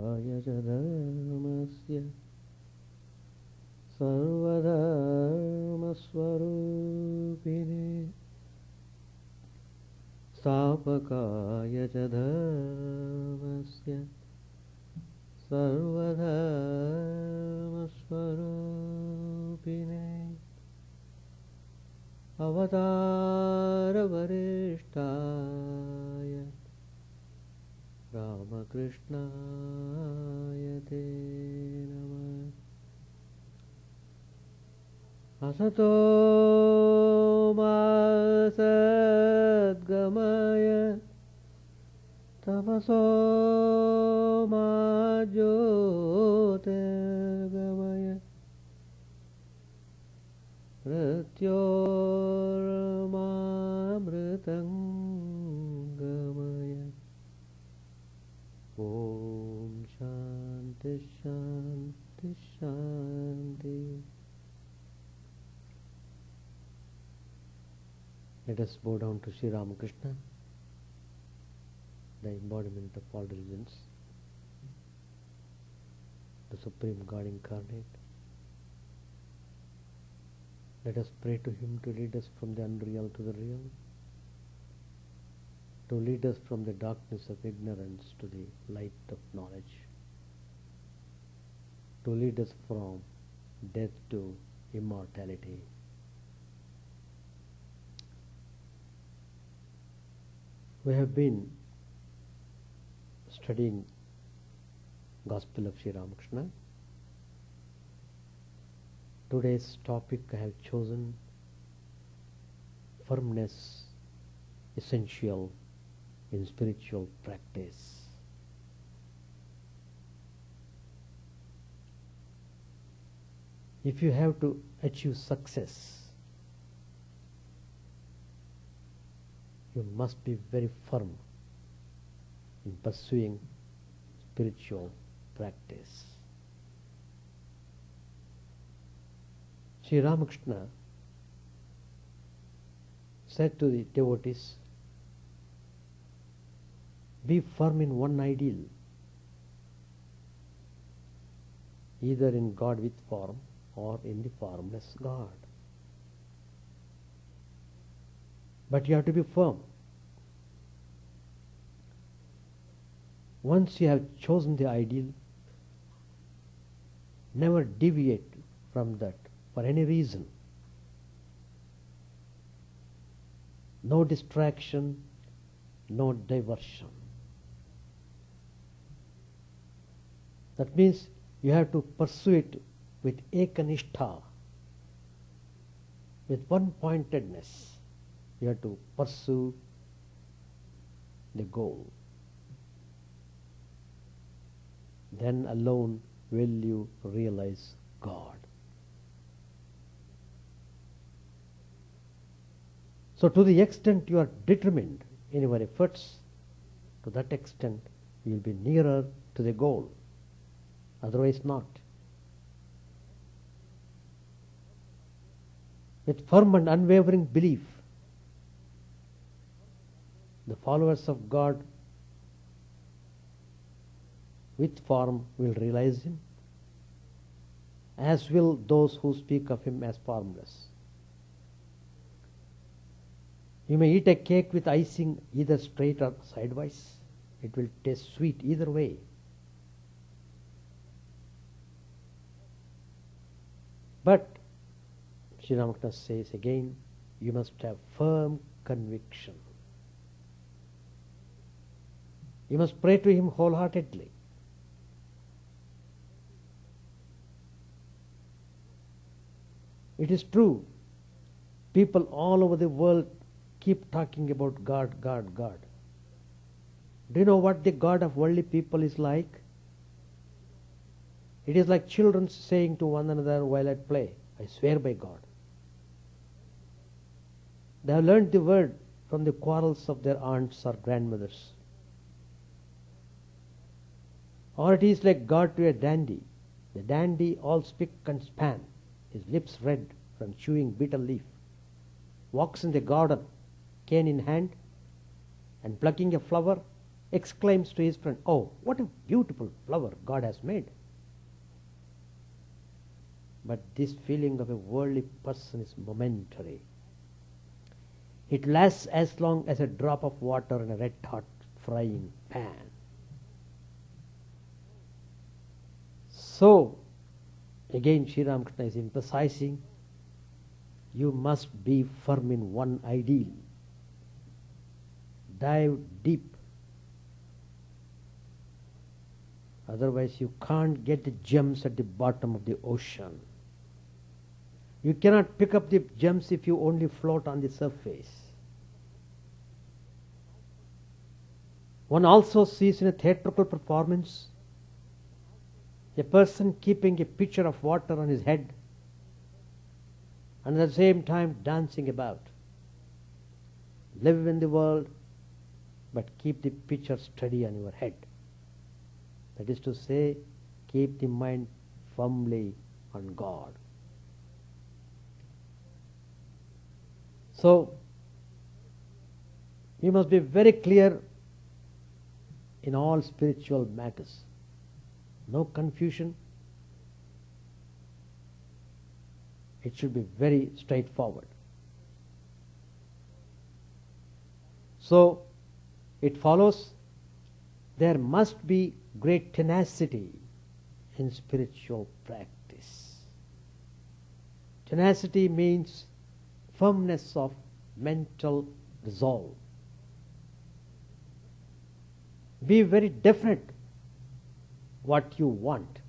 Ayajadharmasya Sarvadharmaswarupine Stapakaya Dharmasya Sarvadharmaswarupine Avataravariштaya Ramakrishna Te Namah Asato Ma Sadgamaya Tapaso Ma Jyotirgamaya Pratyorma Mritangamaya Om Shanti Shanti Shanti. Let us bow down to Sri Ramakrishna, the embodiment of all religions, the Supreme God incarnate. Let us pray to Him to lead us from the unreal to the real, to lead us from the darkness of ignorance to the light of knowledge, to lead us from death to immortality. We have been studying Gospel of Sri Ramakrishna. Today's topic I have chosen: firmness essential in spiritual practice. If you have to achieve success, you must be very firm in pursuing spiritual practice. Sri Ramakrishna said to the devotees, be firm in one ideal, either in God with form or in the formless God. But you have to be firm. Once you have chosen the ideal, never deviate from that for any reason. No distraction, no diversion. That means you have to pursue it with ekanishtha, with one-pointedness. You have to pursue the goal. Then alone will you realize God. So to the extent you are determined in your efforts, to that extent you will be nearer to the goal. Otherwise not. With firm and unwavering belief, the followers of God with form will realize Him, as will those who speak of Him as formless. You may eat a cake with icing either straight or sidewise. It will taste sweet either way. But Sri Ramakrishna says again, you must have firm conviction. You must pray to Him wholeheartedly. It is true, people all over the world keep talking about God, God, God. Do you know what the God of worldly people is like? It is like children saying to one another while at play, I swear by God. They have learned the word from the quarrels of their aunts or grandmothers. Or it is like God to a dandy. The dandy all spick and span, his lips red from chewing betel leaf, walks in the garden, cane in hand, and plucking a flower, exclaims to his friend, "Oh, what a beautiful flower God has made." But this feeling of a worldly person is momentary. It lasts as long as a drop of water in a red-hot frying pan. So, again Sri Ramakrishna is emphasizing, you must be firm in one ideal. Dive deep. Otherwise you can't get the gems at the bottom of the ocean. You cannot pick up the gems if you only float on the surface. One also sees in a theatrical performance a person keeping a pitcher of water on his head and at the same time dancing about. Live in the world, but keep the pitcher steady on your head. That is to say, keep the mind firmly on God. So, we must be very clear in all spiritual matters. No confusion. It should be very straightforward. So, it follows there must be great tenacity in spiritual practice. Tenacity means firmness of mental resolve. Be very definite what you want.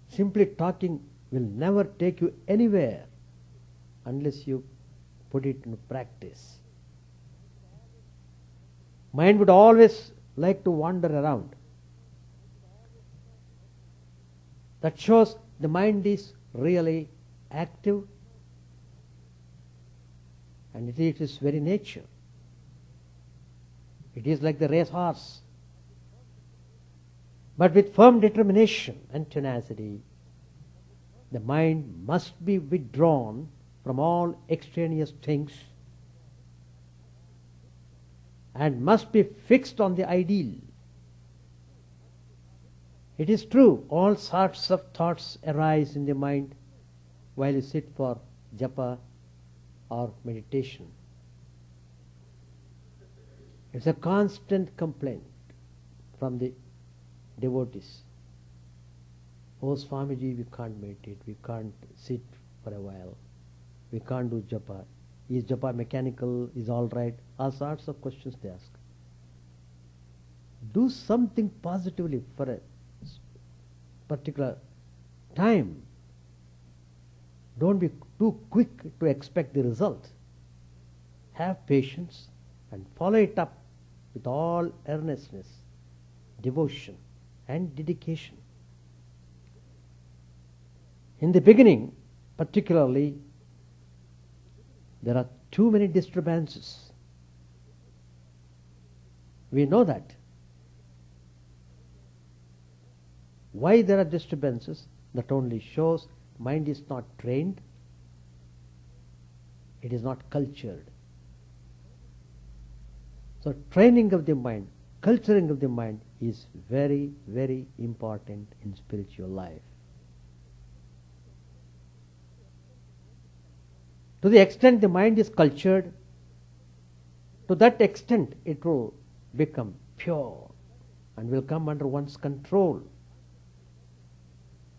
Simply talking will never take you anywhere unless you put it into practice. Mind would always like to wander around. That shows the mind is really active, and it is its very nature. It is like the racehorse. But with firm determination and tenacity, the mind must be withdrawn from all extraneous things and must be fixed on the ideal. It is true, all sorts of thoughts arise in the mind while you sit for japa or meditation. It's a constant complaint from the devotees. Oh Swamiji, we can't meditate, we can't sit for a while, we can't do japa. Is japa mechanical? Is all right? All sorts of questions they ask. Do something positively for a particular time. Don't be too quick to expect the result. Have patience and follow it up with all earnestness, devotion and dedication. In the beginning, particularly, there are too many disturbances. We know that. Why there are disturbances? That only shows mind is not trained, it is not cultured. So training of the mind, culturing of the mind is very, very important in spiritual life. To the extent the mind is cultured, to that extent it will become pure and will come under one's control.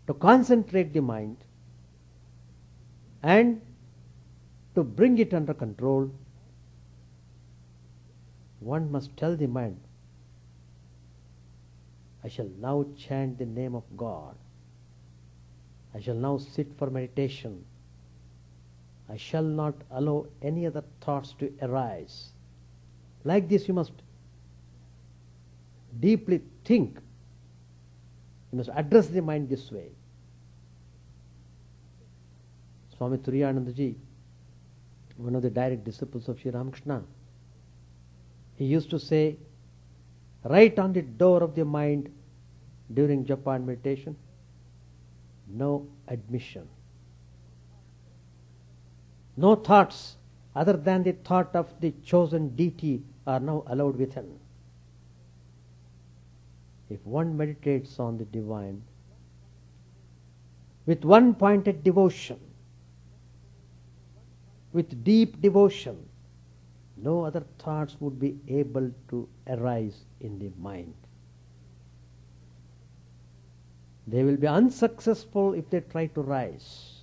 To concentrate the mind and to bring it under control, one must tell the mind, I shall now chant the name of God. I shall now sit for meditation. I shall not allow any other thoughts to arise. Like this you must deeply think. You must address the mind this way. Swami Chidananda ji, one of the direct disciples of Sri Ramakrishna, he used to say, write on the door of the mind during japa and meditation, no admission. No thoughts other than the thought of the chosen deity are now allowed within. If one meditates on the divine with one pointed devotion, with deep devotion, no other thoughts would be able to arise in the mind. They will be unsuccessful if they try to rise.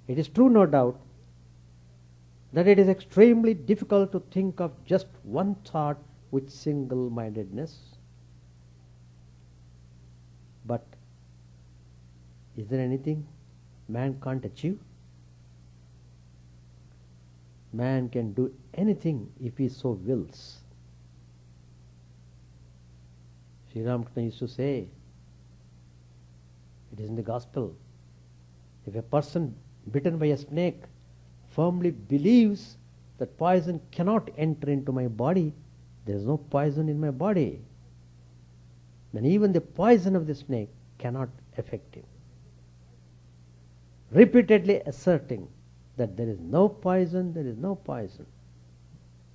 It is true, no doubt, that it is extremely difficult to think of just one thought with single-mindedness. But is there anything man can't achieve? Man can do anything if he so wills. Sri Ramakrishna used to say, it is in the gospel, if a person bitten by a snake firmly believes that poison cannot enter into my body, there is no poison in my body, then even the poison of the snake cannot affect him. Repeatedly asserting that there is no poison, there is no poison.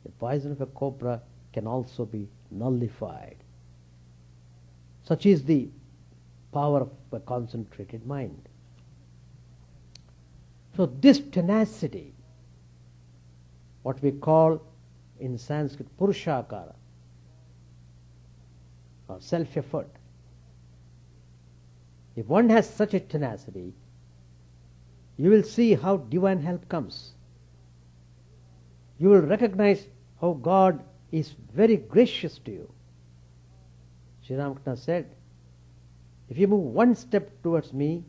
The poison of a cobra can also be nullified. Such is the power of a concentrated mind. So this tenacity, what we call in Sanskrit purushakara, or self-effort, if one has such a tenacity, you will see how divine help comes. You will recognize how God is very gracious to you. Sri Ramakrishna said, if you move one step towards me,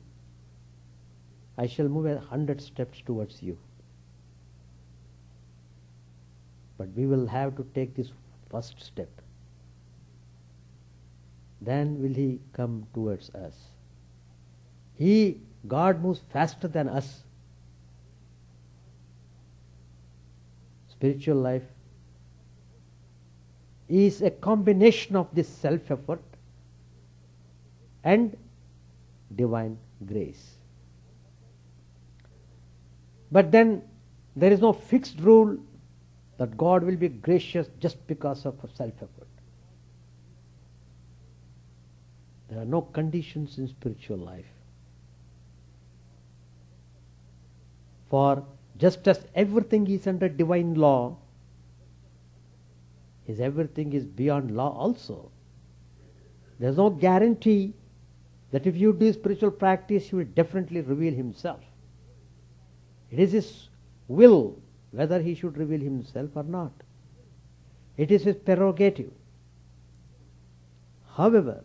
I shall move 100 steps towards you. But we will have to take this first step. Then will he come towards us. God moves faster than us. Spiritual life is a combination of this self-effort and divine grace. But then there is no fixed rule that God will be gracious just because of self-effort. There are no conditions in spiritual life. For just as everything is under divine law, everything is beyond law also. There is no guarantee that if you do spiritual practice, he will definitely reveal himself. It is his will whether he should reveal himself or not. It is his prerogative. However,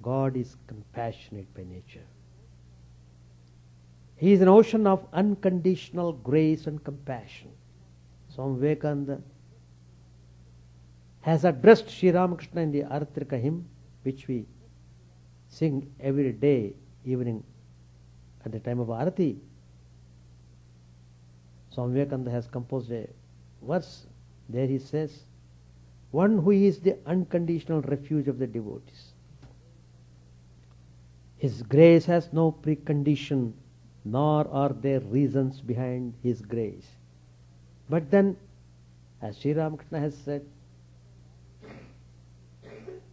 God is compassionate by nature. He is an ocean of unconditional grace and compassion. Swami Vivekananda has addressed Sri Ramakrishna in the Aratrika hymn, which we sing every day, evening, at the time of Arati. Swami Vivekananda has composed a verse. There he says, one who is the unconditional refuge of the devotees. His grace has no precondition, nor are there reasons behind his grace. But then, as Sri Ramakrishna has said,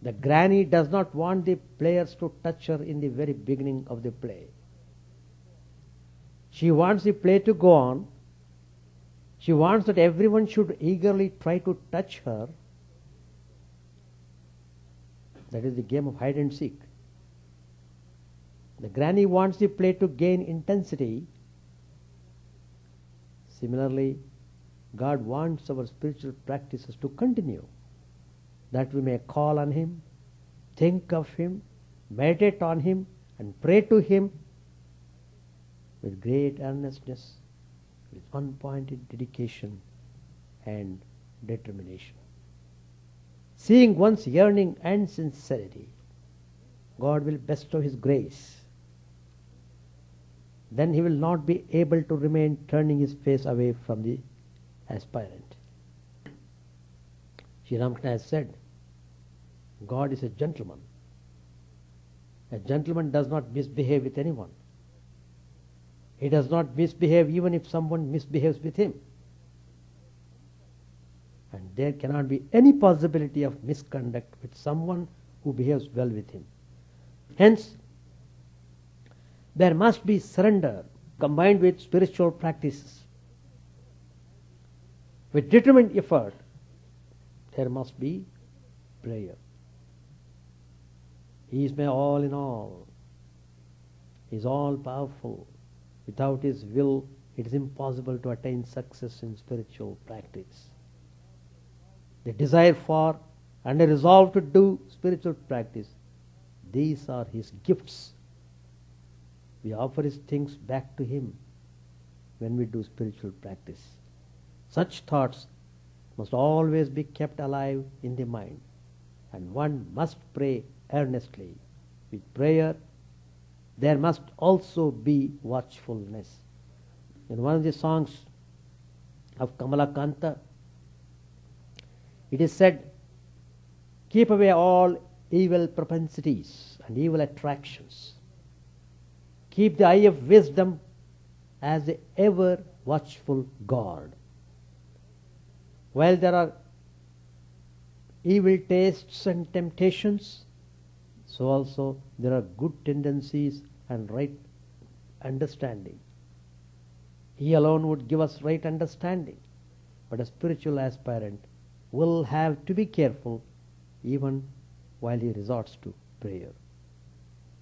the granny does not want the players to touch her in the very beginning of the play. She wants the play to go on. She wants that everyone should eagerly try to touch her. That is the game of hide and seek. The granny wants the play to gain intensity. Similarly, God wants our spiritual practices to continue, that we may call on him, think of him, meditate on him, and pray to him with great earnestness, with one-pointed dedication and determination. Seeing one's yearning and sincerity, God will bestow his grace. Then he will not be able to remain turning his face away from the aspirant. Sri Ramakrishna has said, God is a gentleman. A gentleman does not misbehave with anyone. He does not misbehave even if someone misbehaves with him. And there cannot be any possibility of misconduct with someone who behaves well with him. Hence, there must be surrender combined with spiritual practices. With determined effort, there must be prayer. He is my all in all. He is all powerful. Without His will, it is impossible to attain success in spiritual practice. The desire for and a resolve to do spiritual practice, these are His gifts. We offer His things back to Him when we do spiritual practice. Such thoughts must always be kept alive in the mind, and one must pray earnestly. With prayer, there must also be watchfulness. In one of the songs of Kamalakanta, it is said, keep away all evil propensities and evil attractions. Keep the eye of wisdom as the ever watchful guard. While there are evil tastes and temptations, so also there are good tendencies and right understanding. He alone would give us right understanding, but a spiritual aspirant will have to be careful even while he resorts to prayer.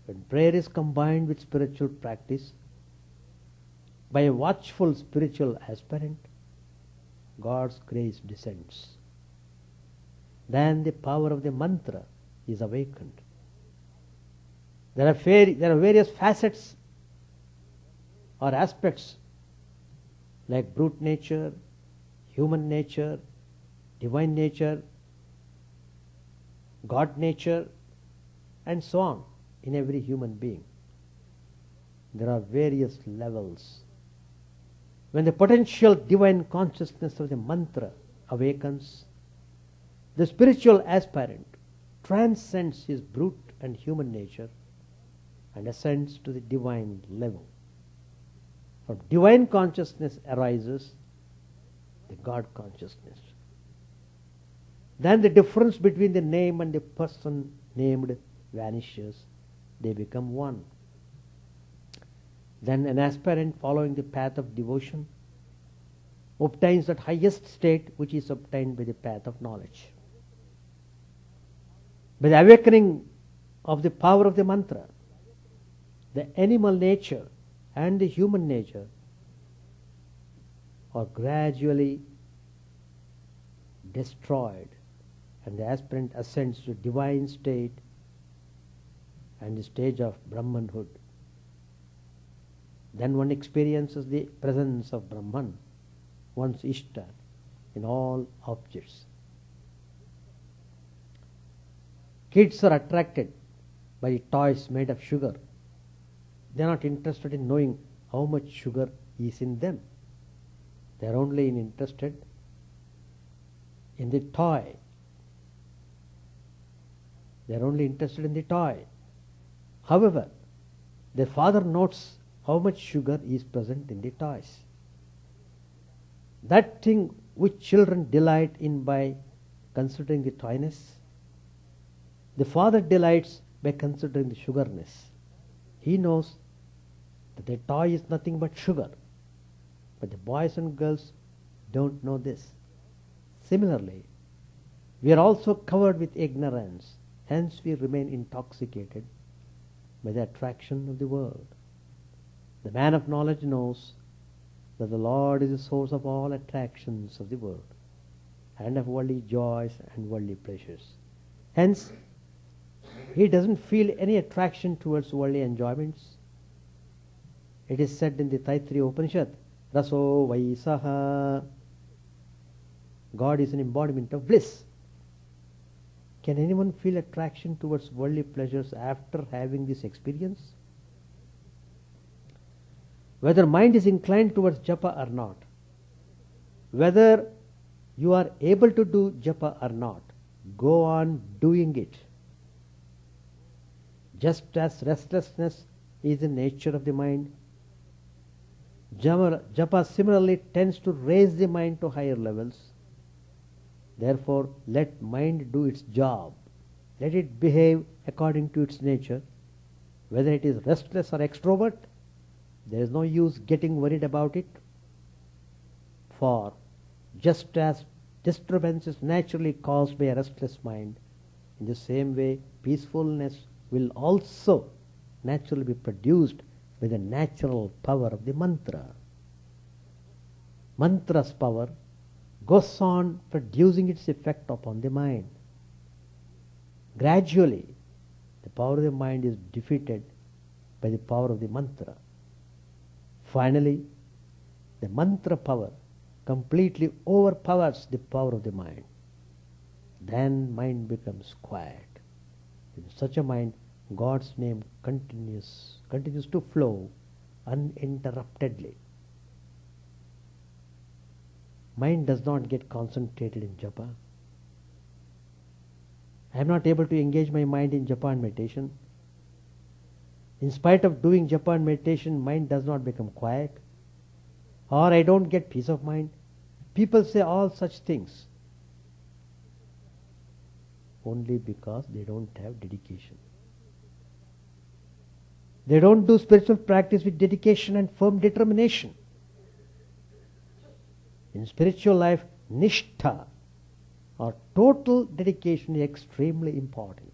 When prayer is combined with spiritual practice, by a watchful spiritual aspirant, God's grace descends. Then the power of the mantra is awakened. There are various facets or aspects like brute nature, human nature, divine nature, God nature, and so on in every human being. There are various levels. When the potential divine consciousness of the mantra awakens, the spiritual aspirant transcends his brute and human nature and ascends to the divine level. From divine consciousness arises the God consciousness. Then the difference between the name and the person named vanishes. They become one. Then an aspirant following the path of devotion obtains that highest state which is obtained by the path of knowledge. By the awakening of the power of the mantra, the animal nature and the human nature are gradually destroyed, and the aspirant ascends to divine state and the stage of Brahmanhood. Then one experiences the presence of Brahman, one's Ishta, in all objects. Kids are attracted by toys made of sugar. They are not interested in knowing how much sugar is in them. They are only interested in the toy. They are only interested in the toy. However, their father notes how much sugar is present in the toys. That thing which children delight in by considering the toyness, the father delights by considering the sugarness. He knows that the toy is nothing but sugar, but the boys and girls don't know this. Similarly, we are also covered with ignorance, hence we remain intoxicated by the attraction of the world. The man of knowledge knows that the Lord is the source of all attractions of the world and of worldly joys and worldly pleasures. Hence, he doesn't feel any attraction towards worldly enjoyments. It is said in the Taittiriya Upanishad, Raso Vaisaha. God is an embodiment of bliss. Can anyone feel attraction towards worldly pleasures after having this experience? Whether mind is inclined towards japa or not, whether you are able to do japa or not, go on doing it. Just as restlessness is the nature of the mind, japa similarly tends to raise the mind to higher levels. Therefore, let mind do its job. Let it behave according to its nature. Whether it is restless or extrovert, there is no use getting worried about it. For just as disturbance is naturally caused by a restless mind, in the same way peacefulness will also naturally be produced by the natural power of the mantra. Mantra's power goes on producing its effect upon the mind. Gradually, the power of the mind is defeated by the power of the mantra. Finally, the mantra power completely overpowers the power of the mind. Then mind becomes quiet. In such a mind, God's name continues to flow uninterruptedly. Mind does not get concentrated in japa. I am not able to engage my mind in japa and meditation. In spite of doing japa and meditation, mind does not become quiet. Or I don't get peace of mind. People say all such things only because they don't have dedication. They don't do spiritual practice with dedication and firm determination. In spiritual life, nishtha or total dedication is extremely important.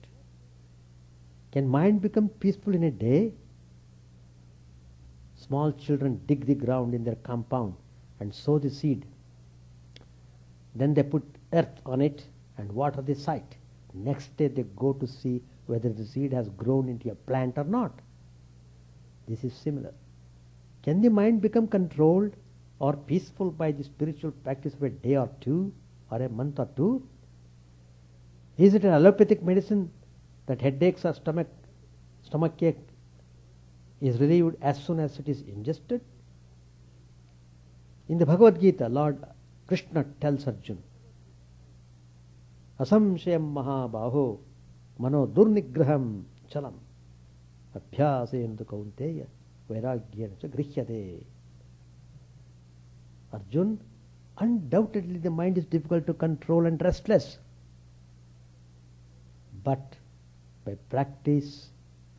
Can mind become peaceful in a day? Small children dig the ground in their compound and sow the seed. Then they put earth on it and water the site. Next day they go to see whether the seed has grown into a plant or not. This is similar. Can the mind become controlled or peaceful by the spiritual practice of a day or two or a month or two? Is it an allopathic medicine that headaches or stomachache is relieved as soon as it is ingested? In the Bhagavad Gita, Lord Krishna tells Arjuna, Asamshayam mahabaho mano durnigraham chalam abhyasendu kaunteya vairagyena cha grihyate. Arjun, undoubtedly the mind is difficult to control and restless. But by practice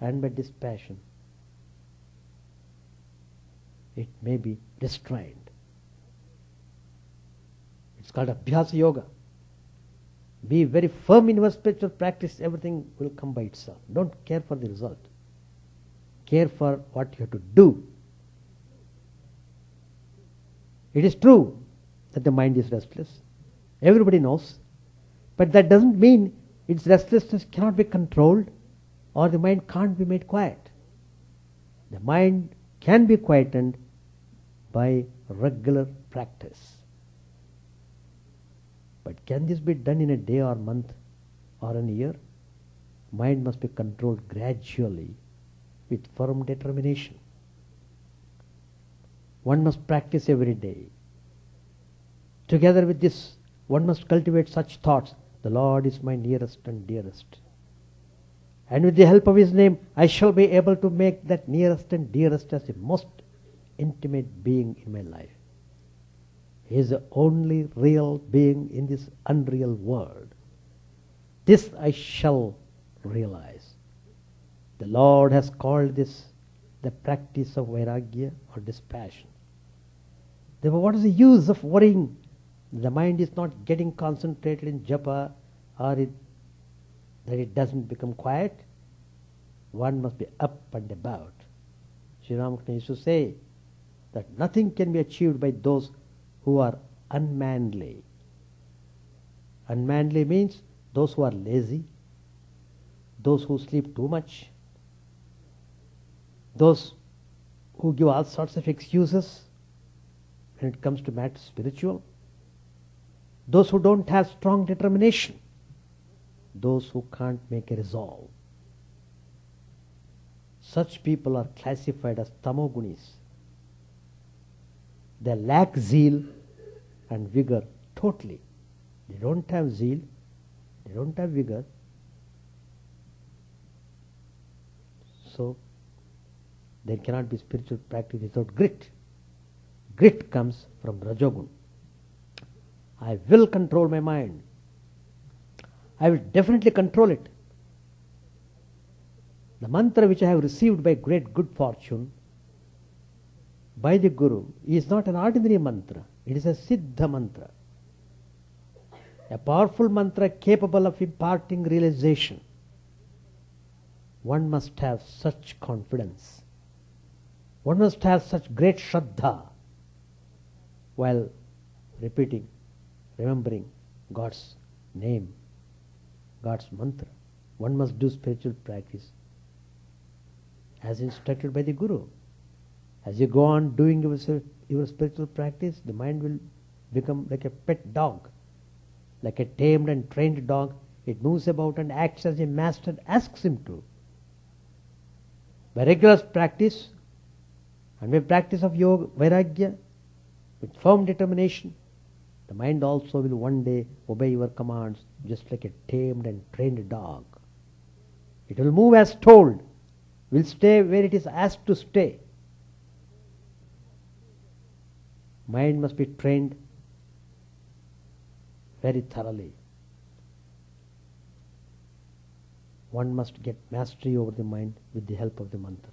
and by dispassion, it may be restrained. It's called Abhyasa Yoga. Be very firm in your spiritual practice, everything will come by itself. Don't care for the result. Care for what you have to do. It is true that the mind is restless. Everybody knows. But that doesn't mean its restlessness cannot be controlled or the mind can't be made quiet. The mind can be quietened by regular practice. But can this be done in a day or month or in a year? Mind must be controlled gradually with firm determination. One must practice every day. Together with this, one must cultivate such thoughts. The Lord is my nearest and dearest. And with the help of His name, I shall be able to make that nearest and dearest as the most intimate being in my life. He is the only real being in this unreal world. This I shall realize. The Lord has called this the practice of vairagya or dispassion. Therefore, what is the use of worrying? The mind is not getting concentrated in japa or that it doesn't become quiet. One must be up and about. Sri Ramakrishna used to say that nothing can be achieved by those who are unmanly. Unmanly means those who are lazy, those who sleep too much, those who give all sorts of excuses when it comes to matters spiritual, those who don't have strong determination, those who can't make a resolve. Such people are classified as tamogunis. They lack zeal and vigor totally. They don't have zeal, they don't have vigor. So, there cannot be spiritual practice without grit. Grit comes from Rajogun. I will control my mind. I will definitely control it. The mantra which I have received by great good fortune by the Guru is not an ordinary mantra. It is a Siddha mantra. A powerful mantra capable of imparting realization. One must have such confidence. One must have such great Shraddha while repeating, remembering God's name, God's mantra. One must do spiritual practice as instructed by the Guru. As you go on doing your spiritual practice, the mind will become like a pet dog, like a tamed and trained dog. It moves about and acts as a master asks him to. By regular practice and by practice of yoga, vairagya, with firm determination, the mind also will one day obey your commands just like a tamed and trained dog. It will move as told, will stay where it is asked to stay. Mind must be trained very thoroughly. One must get mastery over the mind with the help of the mantra.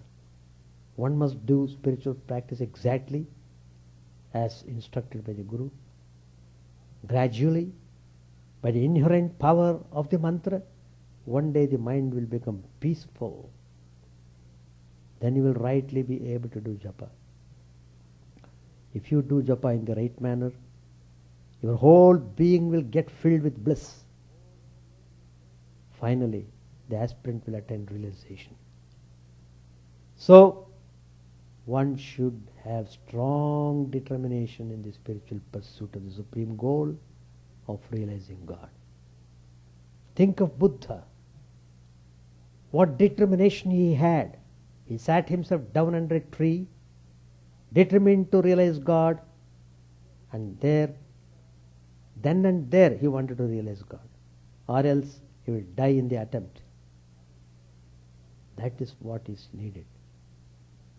One must do spiritual practice exactly as instructed by the Guru. Gradually, by the inherent power of the mantra, one day the mind will become peaceful. Then you will rightly be able to do japa. If you do japa in the right manner, your whole being will get filled with bliss. Finally, the aspirant will attain realization. So, one should have strong determination in the spiritual pursuit of the supreme goal of realizing God. Think of Buddha. What determination he had. He sat himself down under a tree, determined to realize God, and then and there he wanted to realize God, or else he will die in the attempt. That is what is needed.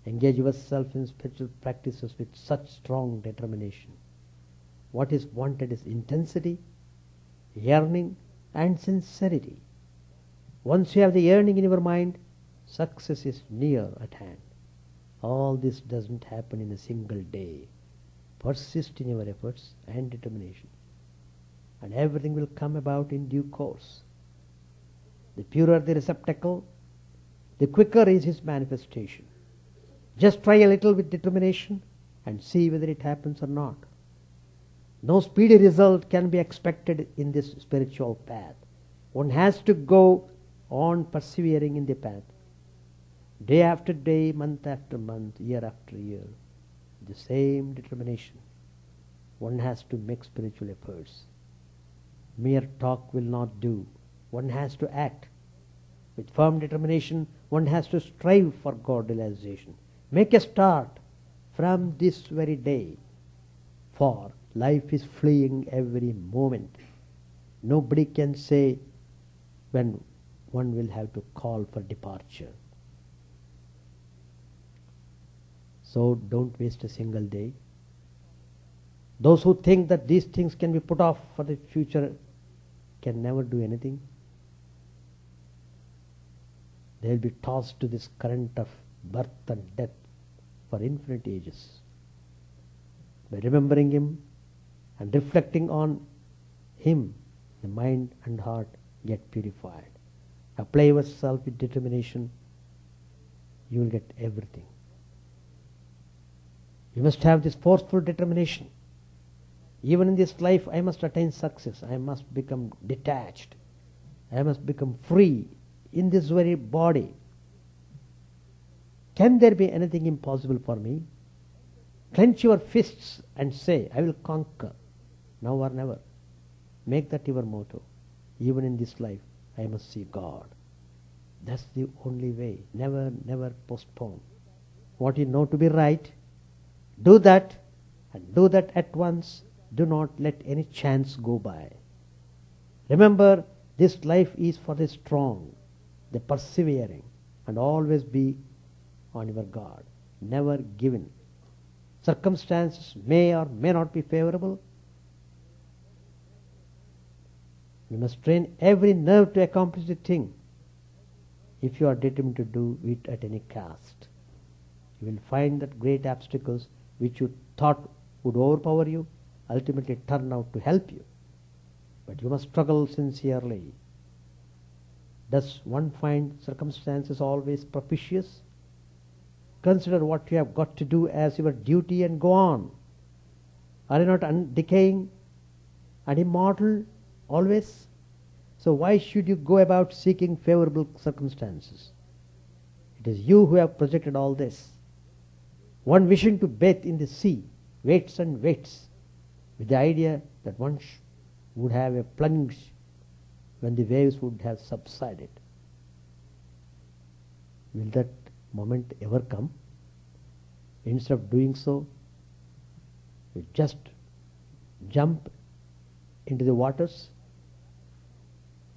Engage yourself in spiritual practices with such strong determination. What is wanted is intensity, yearning, and sincerity. Once you have the yearning in your mind, success is near at hand. All this doesn't happen in a single day. Persist in your efforts and determination, and everything will come about in due course. The purer the receptacle, the quicker is his manifestation. Just try a little with determination and see whether it happens or not. No speedy result can be expected in this spiritual path. One has to go on persevering in the path. Day after day, month after month, year after year, the same determination. One has to make spiritual efforts. Mere talk will not do. One has to act. With firm determination, one has to strive for God realization. Make a start from this very day, for life is fleeing every moment. Nobody can say when one will have to call for departure. So don't waste a single day. Those who think that these things can be put off for the future can never do anything. They will be tossed to this current of birth and death for infinite ages. By remembering him and reflecting on him, the mind and heart get purified. Apply yourself with determination, you will get everything. You must have this forceful determination. Even in this life, I must attain success. I must become detached. I must become free in this very body. Can there be anything impossible for me? Clench your fists and say, I will conquer, now or never. Make that your motto. Even in this life, I must see God. That's the only way. Never, never postpone. What you know to be right, do that, and do that at once. Do not let any chance go by. Remember, this life is for the strong, the persevering, and always be on your guard. Never give in. Circumstances may or may not be favorable. You must train every nerve to accomplish the thing. If you are determined to do it at any cost, you will find that great obstacles which you thought would overpower you ultimately turn out to help you. But you must struggle sincerely. Does one find circumstances always propitious? Consider what you have got to do as your duty and go on. Are you not decaying and immortal always? So why should you go about seeking favorable circumstances? It is you who have projected all this. One wishing to bathe in the sea waits and waits with the idea that one would have a plunge when the waves would have subsided. Will that moment ever come? Instead of doing so, you just jump into the waters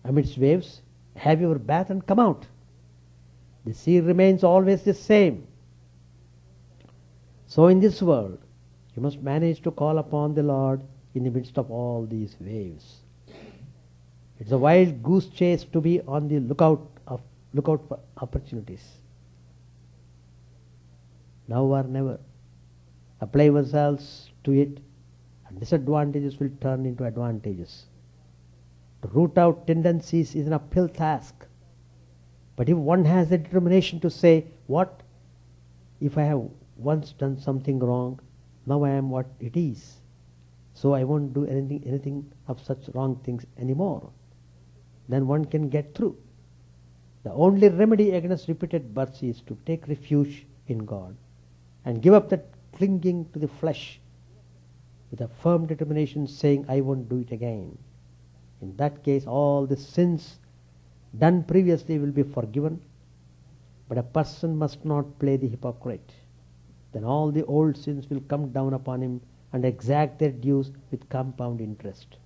amidst waves, have your bath and come out. The sea remains always the same. So in this world, you must manage to call upon the Lord in the midst of all these waves. It's a wild goose chase to be on the lookout for opportunities. Now or never. Apply yourselves to it, and disadvantages will turn into advantages. To root out tendencies is an uphill task. But if one has the determination to say, what if I have once done something wrong, now I am what it is, so I won't do anything of such wrong things anymore, then one can get through. The only remedy against repeated births is to take refuge in God and give up that clinging to the flesh with a firm determination, saying, I won't do it again. In that case, all the sins done previously will be forgiven, but a person must not play the hypocrite. Then all the old sins will come down upon him and exact their dues with compound interest.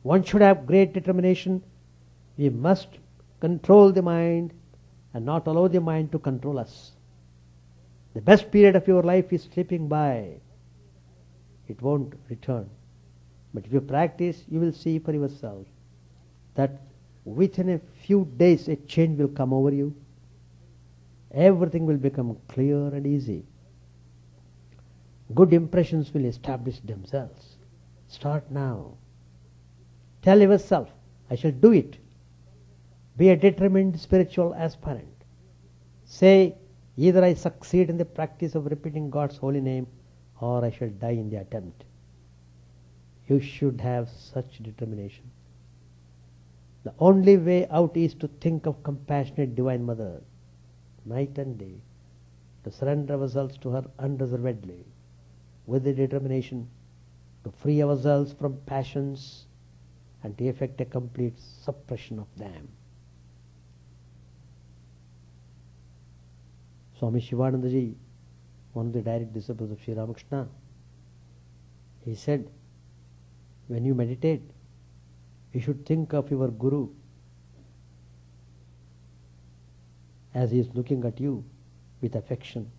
One should have great determination. We must control the mind and not allow the mind to control us. The best period of your life is slipping by. It won't return. But if you practice, you will see for yourself that within a few days a change will come over you. Everything will become clear and easy. Good impressions will establish themselves. Start now. Tell yourself, I shall do it. Be a determined spiritual aspirant. Say, either I succeed in the practice of repeating God's holy name, or I shall die in the attempt. You should have such determination. The only way out is to think of compassionate Divine Mother, night and day, to surrender ourselves to her unreservedly, with the determination to free ourselves from passions and to effect a complete suppression of them. Swami Chidananda ji, one of the direct disciples of Sri Ramakrishna, he said, when you meditate, you should think of your Guru as he is looking at you with affection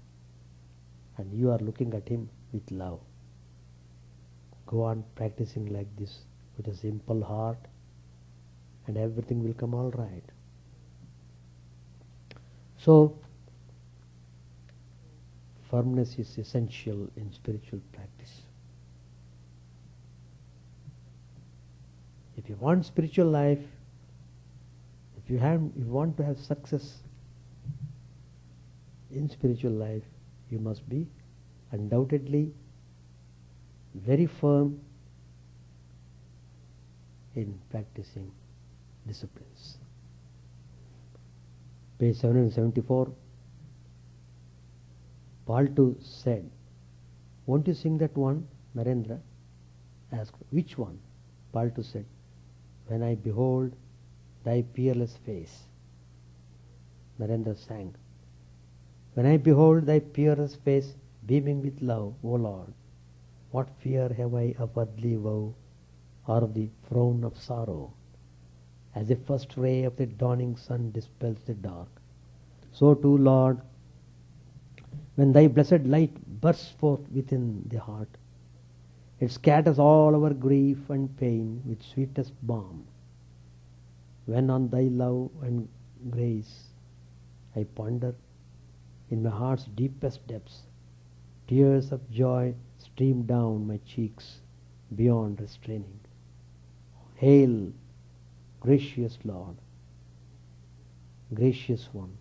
and you are looking at him with love. Go on practicing like this with a simple heart and everything will come all right. So, firmness is essential in spiritual practice. If you want spiritual life, if you want to have success in spiritual life, you must be undoubtedly very firm in practicing disciplines. Page 774, Paltu said, won't you sing that one? Narendra asked, which one? Paltu said, when I behold thy peerless face. Narendra sang, when I behold thy peerless face beaming with love, O Lord, what fear have I of earthly woe or of the frown of sorrow? As the first ray of the dawning sun dispels the dark, so too, Lord, when thy blessed light bursts forth within the heart, it scatters all our grief and pain with sweetest balm. when on thy love and grace I ponder, in my heart's deepest depths, tears of joy stream down my cheeks beyond restraining. Hail, gracious Lord, gracious one,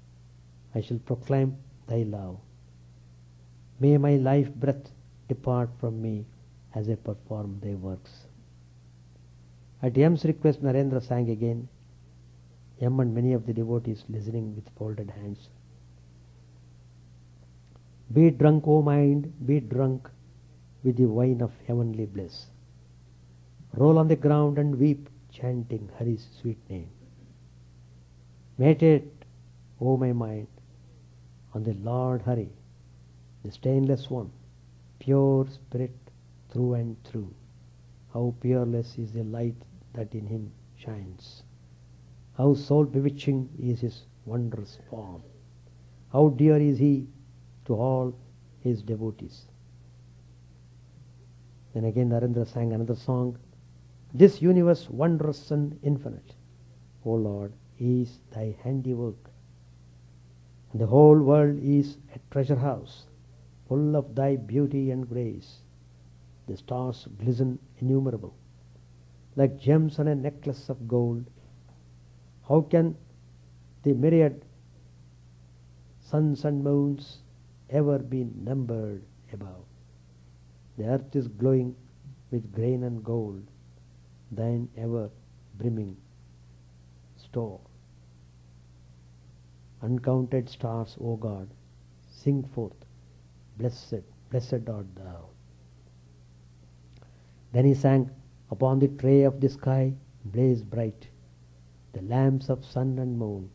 I shall proclaim thy love. May my life breath depart from me as I perform thy works. At Yam's request, Narendra sang again. Yam and many of the devotees listening with folded hands. Be drunk, O mind, be drunk with the wine of heavenly bliss. Roll on the ground and weep, chanting Hari's sweet name. Meditate, O my mind, on the Lord Hari, the stainless one, pure spirit through and through. How peerless is the light that in him shines. How soul bewitching is his wondrous form. How dear is he to all his devotees. Then again Narendra sang another song. This universe wondrous and infinite, O Lord, is thy handiwork. And the whole world is a treasure house, full of thy beauty and grace. The stars glisten innumerable, like gems on a necklace of gold. How can the myriad suns and moons ever be numbered above? The earth is glowing with grain and gold, thine ever brimming store. Uncounted stars, O God, sing forth, blessed, blessed art thou. Then he sang, upon the tray of the sky blaze bright the lamps of sun and moon,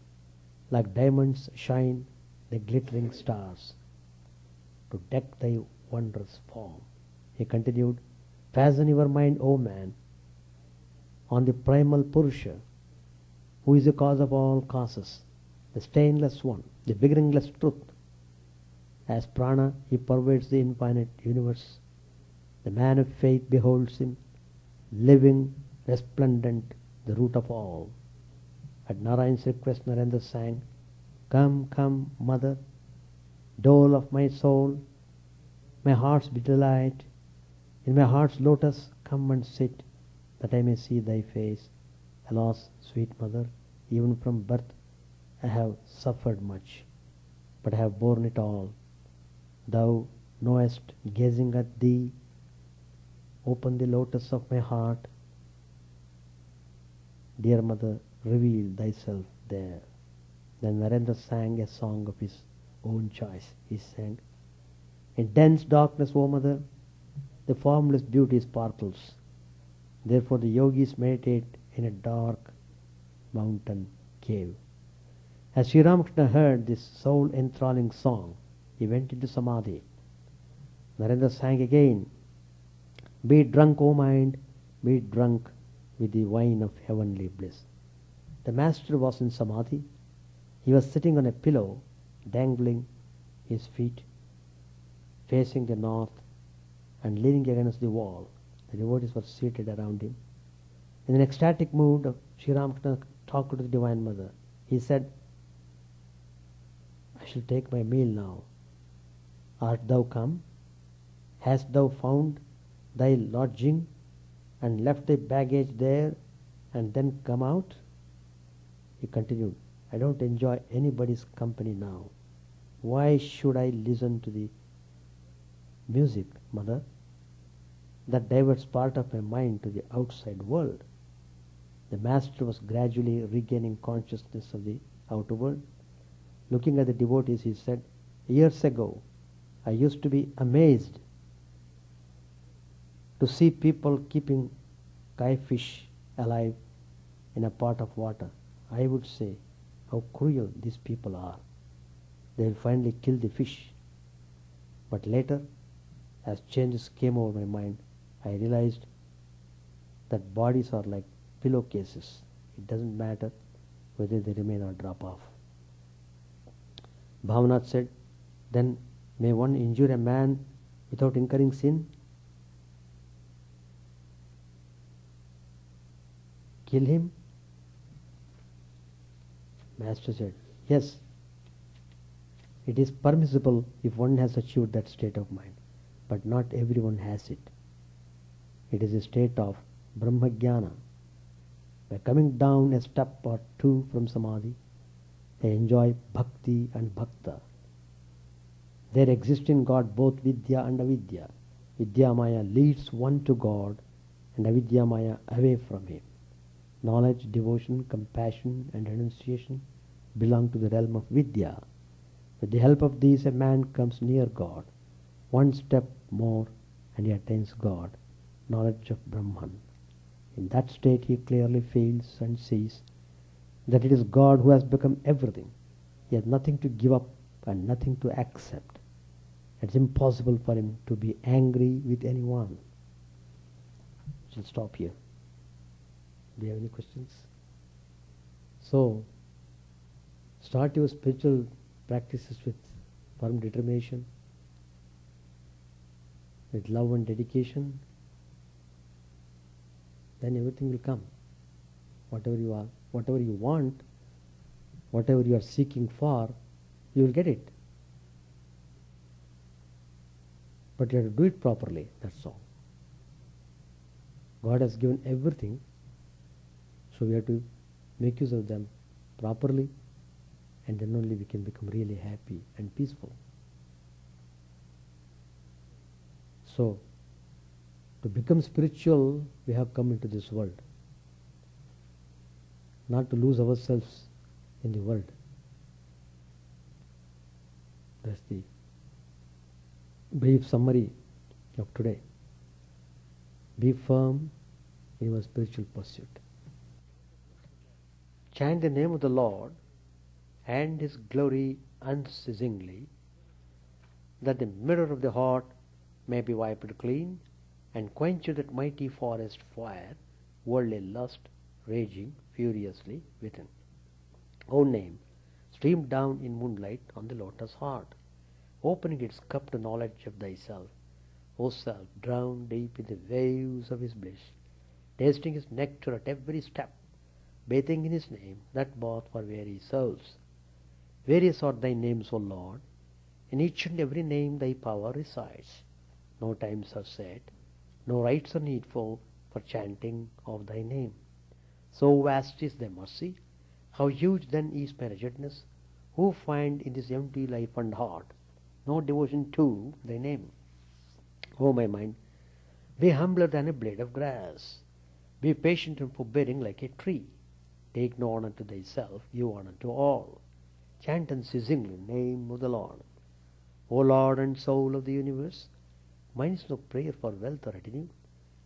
like diamonds shine the glittering stars to deck thy wondrous form. He continued, fasten your mind, O man, on the primal Purusha, who is the cause of all causes, the stainless one, the beginningless truth. As prana, he pervades the infinite universe. The man of faith beholds him, living, resplendent, the root of all. At Narayan's request, Narendra sang, come, come, mother, dole of my soul, my heart's delight. In my heart's lotus, come and sit, that I may see thy face. Alas, sweet mother, even from birth I have suffered much, but I have borne it all. Thou knowest, gazing at thee, open the lotus of my heart. Dear mother, reveal thyself there. Then Narendra sang a song of his own choice. He sang, in dense darkness, O mother, the formless beauty sparkles. Therefore the yogis meditate in a dark mountain cave. As Sri Ramakrishna heard this soul-enthralling song, he went into samadhi. Narendra sang again, be drunk, O mind, be drunk with the wine of heavenly bliss. The master was in samadhi. He was sitting on a pillow, dangling his feet, facing the north and leaning against the wall. The devotees were seated around him. In an ecstatic mood, Sri Ramakrishna talked to the Divine Mother. He said, I shall take my meal now. Art thou come? Hast thou found thy lodging and left thy baggage there and then come out? He continued, I don't enjoy anybody's company now. Why should I listen to the music, mother? That diverts part of my mind to the outside world. The master was gradually regaining consciousness of the outer world. Looking at the devotees, he said, years ago, I used to be amazed to see people keeping koi fish alive in a pot of water. I would say, how cruel these people are. They will finally kill the fish. But later, as changes came over my mind, I realized that bodies are like pillowcases. It doesn't matter whether they remain or drop off. Bhavanath said, then may one injure a man without incurring sin? Kill him? Master said, yes, it is permissible if one has achieved that state of mind, but not everyone has it. It is a state of Brahmajnana. By coming down a step or two from Samadhi, they enjoy Bhakti and Bhakta. There exist in God both Vidya and Avidya. Vidya Maya leads one to God and Avidya Maya away from Him. Knowledge, devotion, compassion and renunciation belong to the realm of Vidya. With the help of these, a man comes near God. One step more and he attains God, knowledge of Brahman. In that state he clearly feels and sees that it is God who has become everything. He has nothing to give up and nothing to accept. It's impossible for him to be angry with anyone. I shall stop here. Do you have any questions? So, start your spiritual practices with firm determination, with love and dedication. Then everything will come. Whatever you are, whatever you want, whatever you are seeking for, you will get it. But you have to do it properly, that's all. God has given everything, so we have to make use of them properly, and then only we can become really happy and peaceful. So, to become spiritual, we have come into this world. Not to lose ourselves in the world. That's the brief summary of today. Be firm in your spiritual pursuit. Chant the name of the Lord and His glory unceasingly, that the mirror of the heart may be wiped clean and quench that mighty forest fire, worldly lust raging furiously within. O name, streamed down in moonlight on the lotus heart, opening its cup to knowledge of thyself. O self, drowned deep in the waves of His bliss, tasting His nectar at every step, bathing in His name, that bath for weary souls. Various are thy names, O Lord. In each and every name thy power resides. No times are set, no rites are needful for chanting of thy name. So vast is thy mercy, how huge then is my wretchedness, who find in this empty life and heart no devotion to thy name. O my mind, be humbler than a blade of grass. Be patient and forbearing like a tree. Take no honor to thyself, give honor to all. Chant unceasingly the name of the Lord. O Lord and soul of the universe, mine is no prayer for wealth or retinue.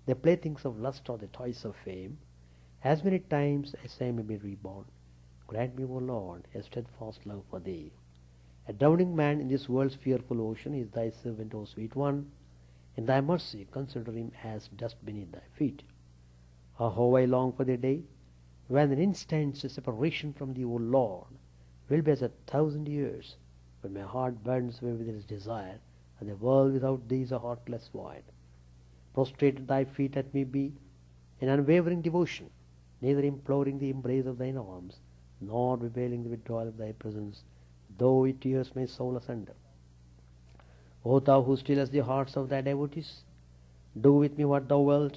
The playthings of lust or the toys of fame. As many times as I may be reborn, grant me, O Lord, a steadfast love for thee. A drowning man in this world's fearful ocean is thy servant, O sweet one. In thy mercy consider him as dust beneath thy feet. Ah, how I long for the day when an instant's separation from thee, O Lord, will be as 1,000 years, when my heart burns away with its desire, and the world without thee is a heartless void. Prostrate at thy feet let me be, in unwavering devotion, neither imploring the embrace of thine arms, nor bewailing the withdrawal of thy presence, though it tears my soul asunder. O thou who stillest the hearts of thy devotees, do with me what thou wilt,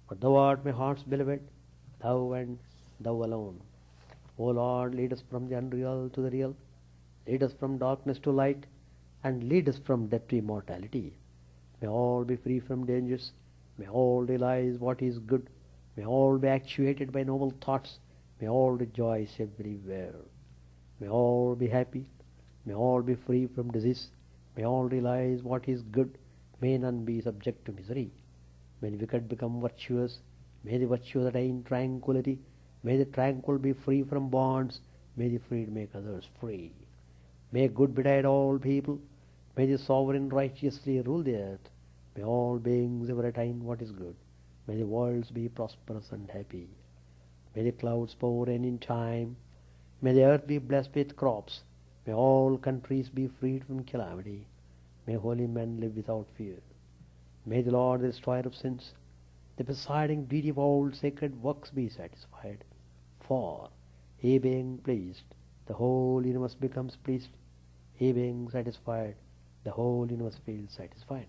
for thou art my heart's beloved, thou and thou alone. O Lord, lead us from the unreal to the real, lead us from darkness to light, and lead us from death to immortality. May all be free from dangers, may all realize what is good, may all be actuated by noble thoughts, may all rejoice everywhere. May all be happy, may all be free from disease, may all realize what is good, may none be subject to misery. May the wicked become virtuous, may the virtuous attain tranquility, may the tranquil be free from bonds, may the freed make others free. May good betide all people, may the sovereign righteously rule the earth, may all beings ever attain what is good, may the worlds be prosperous and happy. May the clouds pour rain in time, may the earth be blessed with crops, may all countries be freed from calamity, may holy men live without fear. May the Lord, the destroyer of sins, the presiding deity of all sacred works, be satisfied, for He being pleased, the whole universe becomes pleased. He being satisfied, the whole universe feels satisfied.